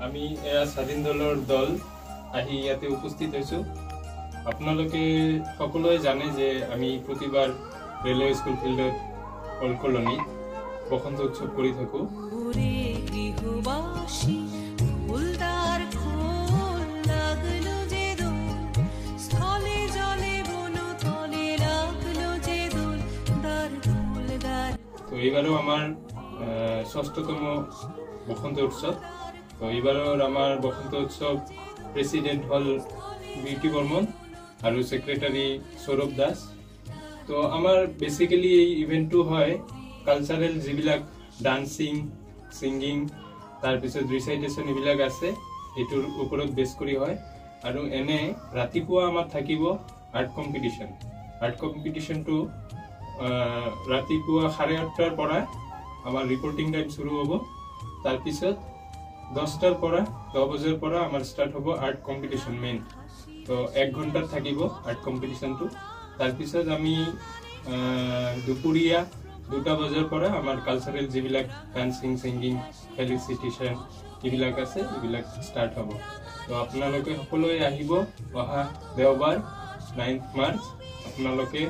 আমি এয়া স্বাধীন দলৰ দল আহি ইয়াতে উপস্থিত হৈছো। আপোনালোকে সকলোৱে জানে যে আমি প্ৰতিবাৰ ৰেলৱে স্কুল ফিল্ডত অল কলনীত বসন্ত উৎসৱ কৰি থাকো। তো এইবাৰও আমাৰ ৬ষ্ঠতম বসন্ত উৎসব। তো এইবাৰৰ আমাৰ বসন্ত উৎসৱ প্ৰেসিডেন্ট হল বিউটি বৰ্মন আৰ সেক্ৰেটাৰি সৌৰভ দাস। তো আমাৰ বেসিক্যালি এই ইভেন্টটো হয় কালচাৰেল যিবিলাক ডান্সিং সিঙ্গিং তাৰপিছত ৰিসাইটেশন এইবিলাক আছে এইটোৰ ওপৰত বেস কৰি হয়। আৰু এনে ৰাতিপুৱা আমাৰ থাকিব আৰ্ট কম্পিটিশন। আৰ্ট কম্পিটিশনটো ৰাতিপুৱা 8:30টাৰ পৰা আমাৰ ৰিপোৰ্টিং টাইম শুৰু হব। তাৰপিছত 10টাৰ পৰা 10 বজাৰ পৰা আমাৰ স্টাৰ্ট হব আৰ্ট কম্পিটিশন মেইন। তো 1 ঘন্টাৰ থাকিব আৰ্ট কম্পিটিশনটো। তাৰপিছত আমি দুপৰীয়া 2টা বজাৰ পৰা আমাৰ কালচাৰেল যিবিলাক ডান্সিং সিঙ্গিং ফেলিসিটেশন এইবিলাক আছে এইবিলাক স্টাৰ্ট হব। তো আপোনালোকে সকলোৱে আহিব অহা দেওবাৰ 9 মাৰ্চ। আপোনালোকে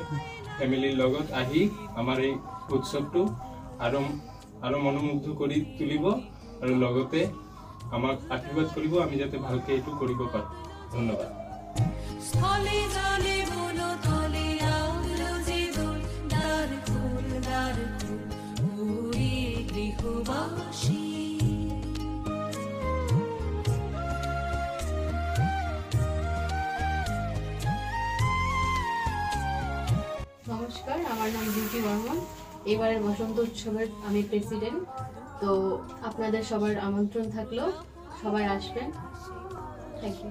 ফ্যামিলিৰ লগত আহি আমাৰ এই উৎসৱটো আৰু মনোমুগ্ধ কৰি তুলিব আৰু লগতে আমাক আশীৰ্বাদ কৰিব আমি যাতে ভালকে এইটো কৰিব পাৰো। ধন্যবাদ। নমস্কার, আমার নাম বিউটি বর্মন। এবারের বসন্ত উৎসবের আমি প্রেসিডেন্ট। তো আপনাদের সবার আমন্ত্রণ থাকলো, সবাই আসবেন। Thank U.